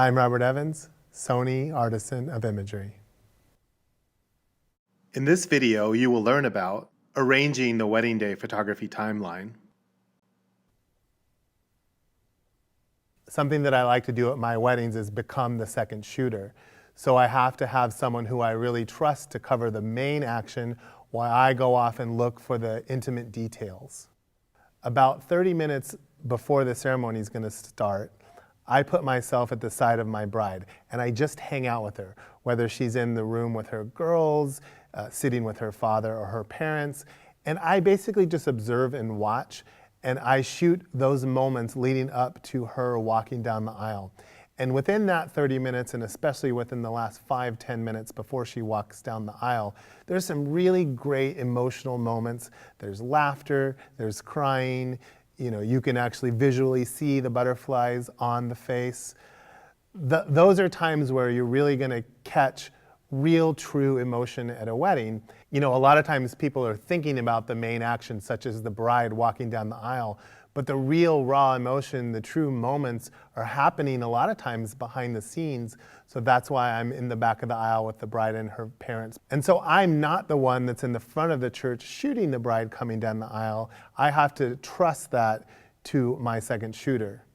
I'm Robert Evans, Sony Artisan of Imagery. In this video, you will learn about arranging the wedding day photography timeline. Something that I like to do at my weddings is become the second shooter. So I have to have someone who I really trust to cover the main action while I go off and look for the intimate details. About 30 minutes before the ceremony is going to start, I put myself at the side of my bride and I just hang out with her, whether she's in the room with her girls, sitting with her father or her parents, and I basically just observe and watch, and I shoot those moments leading up to her walking down the aisle. And within that 30 minutes, and especially within the last 5-10 minutes before she walks down the aisle, there's some really great emotional moments. There's laughter, there's crying, you can actually visually see the butterflies on the face. Those are times where you're really gonna catch real, true emotion at a wedding. A lot of times people are thinking about the main action, such as the bride walking down the aisle, but the real raw emotion, the true moments are happening a lot of times behind the scenes. So that's why I'm in the back of the aisle with the bride and her parents. And so I'm not the one that's in the front of the church shooting the bride coming down the aisle. I have to trust that to my second shooter.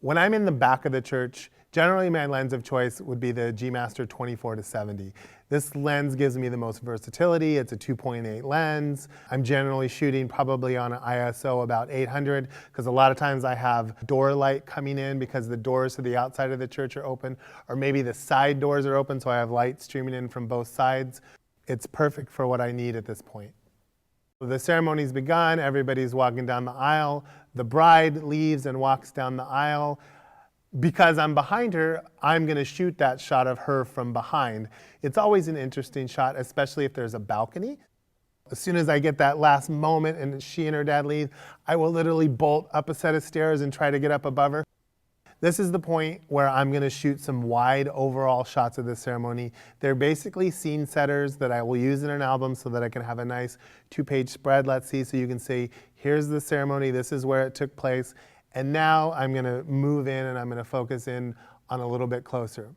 When I'm in the back of the church, generally my lens of choice would be the G Master 24-70. This lens gives me the most versatility. It's a 2.8 lens. I'm generally shooting probably on an ISO about 800 because a lot of times I have door light coming in because the doors to the outside of the church are open, or maybe the side doors are open so I have light streaming in from both sides. It's perfect for what I need at this point. The ceremony's begun, everybody's walking down the aisle. The bride leaves and walks down the aisle. Because I'm behind her, I'm gonna shoot that shot of her from behind. It's always an interesting shot, especially if there's a balcony. As soon as I get that last moment and she and her dad leave, I will literally bolt up a set of stairs and try to get up above her. This is the point where I'm gonna shoot some wide overall shots of the ceremony. They're basically scene setters that I will use in an album so that I can have a nice 2-page spread, let's see, so you can say, here's the ceremony, this is where it took place. And now I'm gonna move in and I'm gonna focus in on a little bit closer.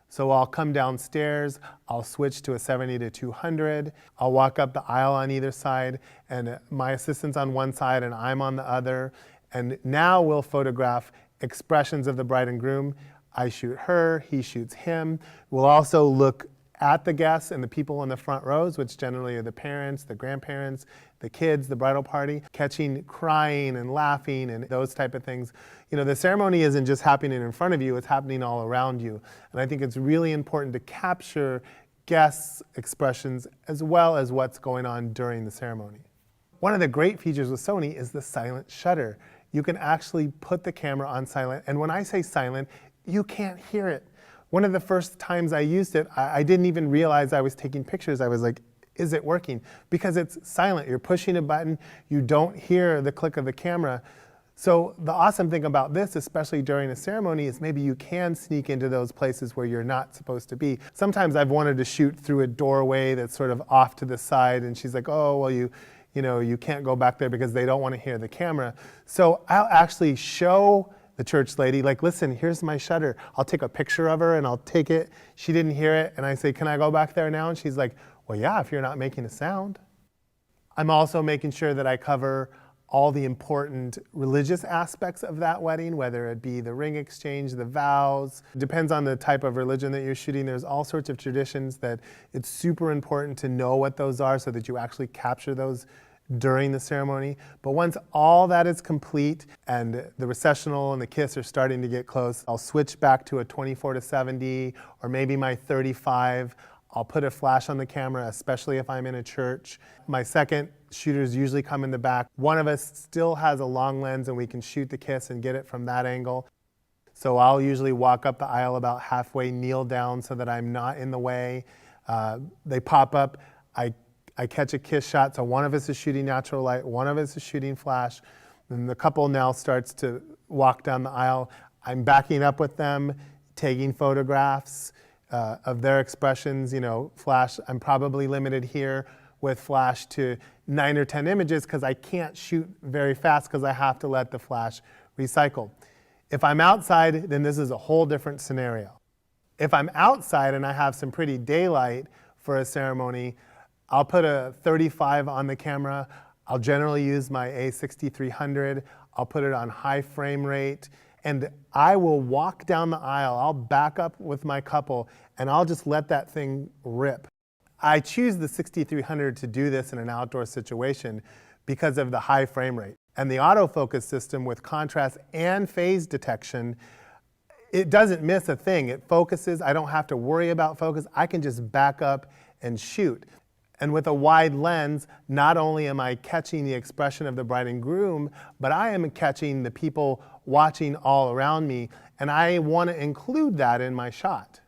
So I'll come downstairs, I'll switch to a 70-200, I'll walk up the aisle on either side, and my assistant's on one side and I'm on the other. And now we'll photograph expressions of the bride and groom. I shoot her, he shoots him. We'll also look at the guests and the people in the front rows, which generally are the parents, the grandparents, the kids, the bridal party, catching crying and laughing and those type of things. The ceremony isn't just happening in front of you, it's happening all around you. And I think it's really important to capture guests' expressions as well as what's going on during the ceremony. One of the great features with Sony is the silent shutter. You can actually put the camera on silent, and when I say silent, you can't hear it. One of the first times I used it, I didn't even realize I was taking pictures. I was like, is it working? Because it's silent. You're pushing a button. You don't hear the click of the camera. So the awesome thing about this, especially during a ceremony, is maybe you can sneak into those places where you're not supposed to be. Sometimes I've wanted to shoot through a doorway that's sort of off to the side, and she's like, oh, well, you can't go back there because they don't want to hear the camera. So I'll actually show the church lady, like, listen, here's my shutter. I'll take a picture of her and I'll take it. She didn't hear it. And I say, can I go back there now? And she's like, well, yeah, if you're not making a sound. I'm also making sure that I cover all the important religious aspects of that wedding, whether it be the ring exchange, the vows. It depends on the type of religion that you're shooting. There's all sorts of traditions that it's super important to know what those are so that you actually capture those during the ceremony. But once all that is complete and the recessional and the kiss are starting to get close, I'll switch back to a 24-70 or maybe my 35. I'll put a flash on the camera, especially if I'm in a church. My second shooters usually come in the back. One of us still has a long lens and we can shoot the kiss and get it from that angle. So I'll usually walk up the aisle about halfway, kneel down so that I'm not in the way. They pop up. I catch a kiss shot, so one of us is shooting natural light, one of us is shooting flash, and the couple now starts to walk down the aisle. I'm backing up with them, taking photographs of their expressions, flash. I'm probably limited here with flash to 9 or 10 images because I can't shoot very fast because I have to let the flash recycle. If I'm outside, then this is a whole different scenario. If I'm outside and I have some pretty daylight for a ceremony, I'll put a 35 on the camera. I'll generally use my A6300. I'll put it on high frame rate, and I will walk down the aisle. I'll back up with my couple, and I'll just let that thing rip. I choose the 6300 to do this in an outdoor situation because of the high frame rate. And the autofocus system with contrast and phase detection, it doesn't miss a thing. It focuses. I don't have to worry about focus. I can just back up and shoot. And with a wide lens, not only am I catching the expression of the bride and groom, but I am catching the people watching all around me, and I want to include that in my shot.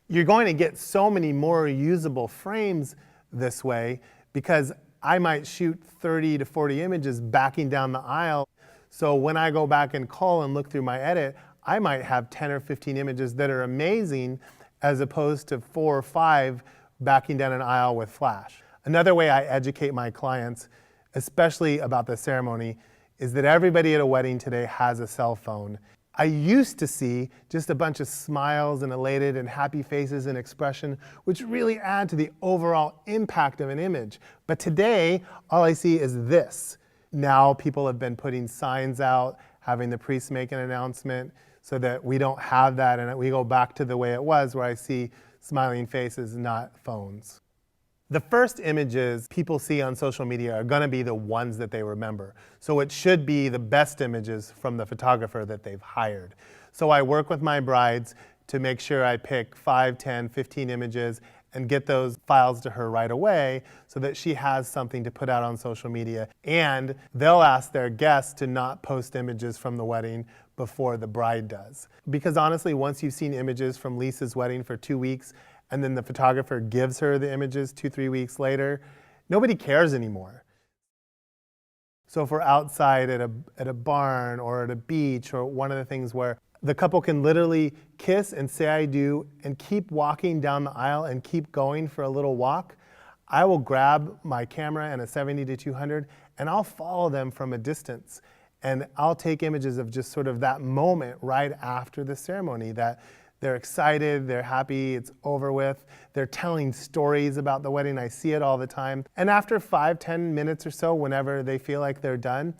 You're going to get so many more usable frames this way because I might shoot 30 to 40 images backing down the aisle. So when I go back and cull and look through my edit, I might have 10 or 15 images that are amazing as opposed to 4 or 5 backing down an aisle with flash. Another way I educate my clients, especially about the ceremony, is that everybody at a wedding today has a cell phone. I used to see just a bunch of smiles and elated and happy faces and expression, which really add to the overall impact of an image. But today, all I see is this. Now people have been putting signs out, having the priest make an announcement so that we don't have that and we go back to the way it was where I see smiling faces, not phones. The first images people see on social media are going to be the ones that they remember. So it should be the best images from the photographer that they've hired. So I work with my brides to make sure I pick 5, 10, 15 images and get those files to her right away so that she has something to put out on social media. And they'll ask their guests to not post images from the wedding before the bride does. Because honestly, once you've seen images from Lisa's wedding for 2 weeks, and then the photographer gives her the images 2, 3 weeks later, nobody cares anymore. So if we're outside at a barn or at a beach, or one of the things where the couple can literally kiss and say I do and keep walking down the aisle and keep going for a little walk, I will grab my camera and a 70-200 and I'll follow them from a distance. And I'll take images of just sort of that moment right after the ceremony, that they're excited, they're happy, it's over with. They're telling stories about the wedding. I see it all the time. And after 5, 10 minutes or so, whenever they feel like they're done,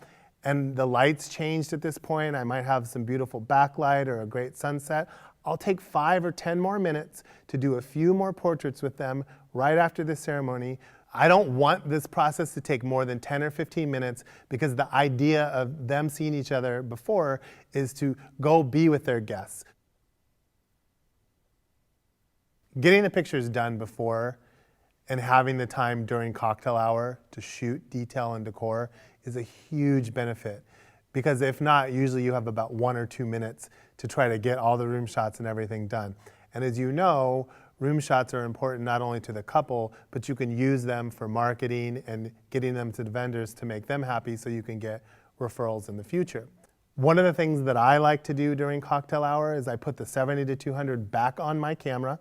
and the lights changed at this point, I might have some beautiful backlight or a great sunset, I'll take 5 or 10 more minutes to do a few more portraits with them right after the ceremony. I don't want this process to take more than 10 or 15 minutes because the idea of them seeing each other before is to go be with their guests. Getting the pictures done before and having the time during cocktail hour to shoot detail and decor is a huge benefit. Because if not, usually you have about 1 or 2 minutes to try to get all the room shots and everything done. And as you know, room shots are important not only to the couple, but you can use them for marketing and getting them to the vendors to make them happy so you can get referrals in the future. One of the things that I like to do during cocktail hour is I put the 70-200 back on my camera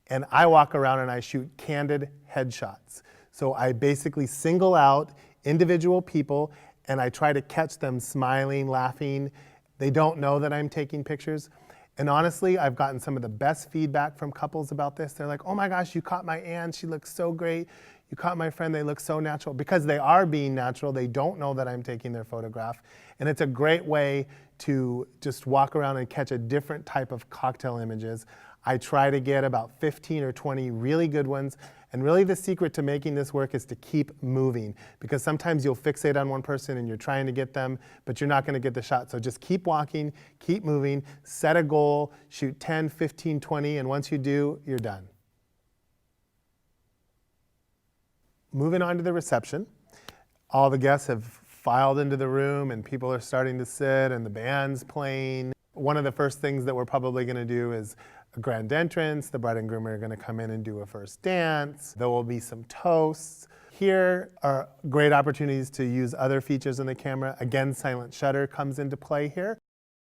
and I walk around and I shoot candid headshots. So I basically single out individual people and I try to catch them smiling, laughing. They don't know that I'm taking pictures. And honestly, I've gotten some of the best feedback from couples about this. They're like, oh my gosh, you caught my aunt, she looks so great. You caught my friend, they look so natural. Because they are being natural, they don't know that I'm taking their photograph. And it's a great way to just walk around and catch a different type of cocktail images. I try to get about 15 or 20 really good ones. And really the secret to making this work is to keep moving, because sometimes you'll fixate on one person and you're trying to get them, but you're not going to get the shot. So just keep walking, keep moving, set a goal, shoot 10, 15, 20, and once you do, you're done. Moving on to the reception. All the guests have filed into the room and people are starting to sit and the band's playing. One of the first things that we're probably going to do is a grand entrance. The bride and groom are going to come in and do a first dance. There will be some toasts. Here are great opportunities to use other features in the camera. Again, silent shutter comes into play here.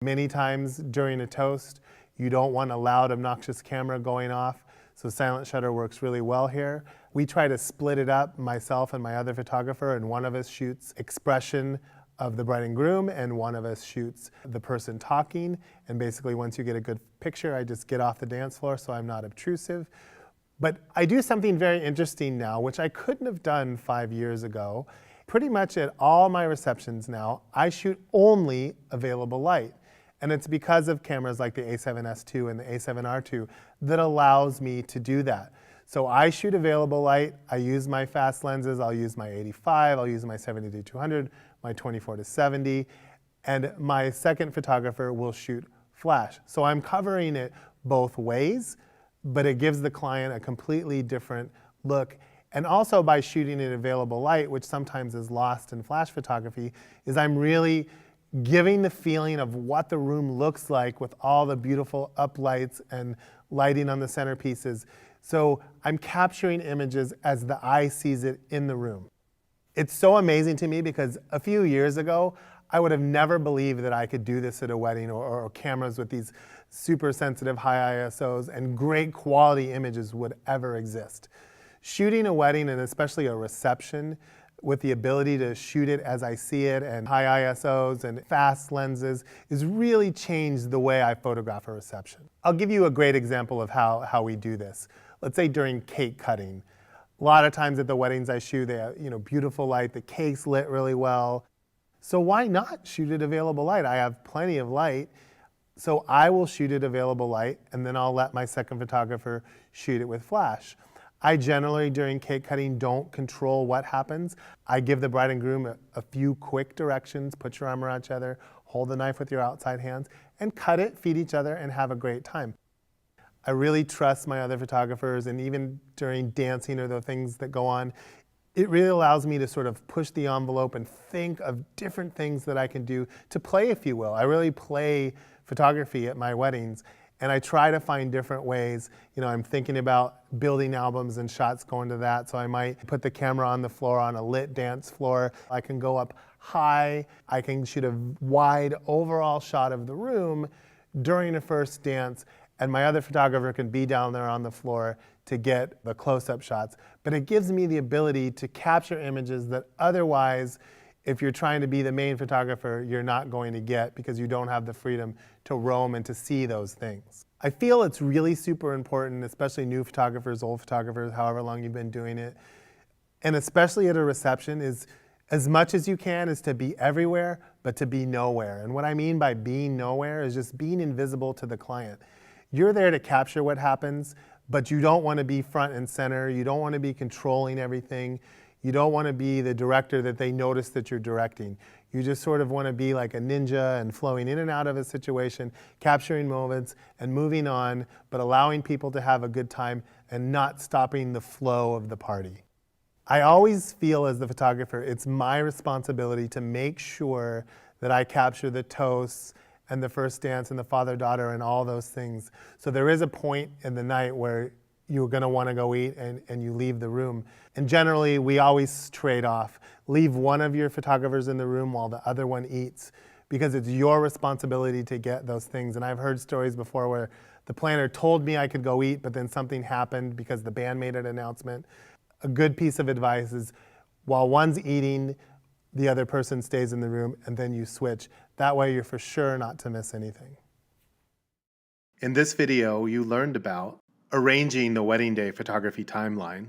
Many times during a toast, you don't want a loud, obnoxious camera going off, so silent shutter works really well here. We try to split it up, myself and my other photographer, and one of us shoots expression of the bride and groom, and one of us shoots the person talking. And basically, once you get a good picture, I just get off the dance floor so I'm not obtrusive. But I do something very interesting now, which I couldn't have done 5 years ago. Pretty much at all my receptions now, I shoot only available light. And it's because of cameras like the A7S II and the A7R II that allows me to do that. So I shoot available light, I use my fast lenses, I'll use my 85, I'll use my 70-200, my 24-70, and my second photographer will shoot flash. So I'm covering it both ways, but it gives the client a completely different look. And also by shooting in available light, which sometimes is lost in flash photography, is I'm really giving the feeling of what the room looks like with all the beautiful uplights and lighting on the centerpieces. So I'm capturing images as the eye sees it in the room. It's so amazing to me because a few years ago, I would have never believed that I could do this at a wedding, or cameras with these super sensitive high ISOs and great quality images would ever exist. Shooting a wedding, and especially a reception, with the ability to shoot it as I see it and high ISOs and fast lenses has really changed the way I photograph a reception. I'll give you a great example of how we do this. Let's say during cake cutting. A lot of times at the weddings I shoot, they have beautiful light, the cake's lit really well. So why not shoot it available light? I have plenty of light, so I will shoot it available light, and then I'll let my second photographer shoot it with flash. I generally, during cake cutting, don't control what happens. I give the bride and groom a few quick directions: put your arm around each other, hold the knife with your outside hands, and cut it, feed each other, and have a great time. I really trust my other photographers, and even during dancing or the things that go on, it really allows me to sort of push the envelope and think of different things that I can do to play, if you will. I really play photography at my weddings, and I try to find different ways. I'm thinking about building albums and shots going to that, so I might put the camera on the floor on a lit dance floor. I can go up high, I can shoot a wide overall shot of the room during a first dance, and my other photographer can be down there on the floor to get the close-up shots. But it gives me the ability to capture images that otherwise, if you're trying to be the main photographer, you're not going to get, because you don't have the freedom to roam and to see those things. I feel it's really super important, especially new photographers, old photographers, however long you've been doing it, and especially at a reception, is as much as you can is to be everywhere, but to be nowhere. And what I mean by being nowhere is just being invisible to the client. You're there to capture what happens, but you don't want to be front and center. You don't want to be controlling everything. You don't want to be the director that they notice that you're directing. You just sort of want to be like a ninja and flowing in and out of a situation, capturing moments and moving on, but allowing people to have a good time and not stopping the flow of the party. I always feel as the photographer, it's my responsibility to make sure that I capture the toasts and the first dance and the father-daughter and all those things. So there is a point in the night where you're gonna wanna go eat and you leave the room. And generally, we always trade off. Leave one of your photographers in the room while the other one eats, because it's your responsibility to get those things. And I've heard stories before where the planner told me I could go eat, but then something happened because the band made an announcement. A good piece of advice is, while one's eating, the other person stays in the room, and then you switch. That way you're for sure not to miss anything. In this video, you learned about arranging the wedding day photography timeline,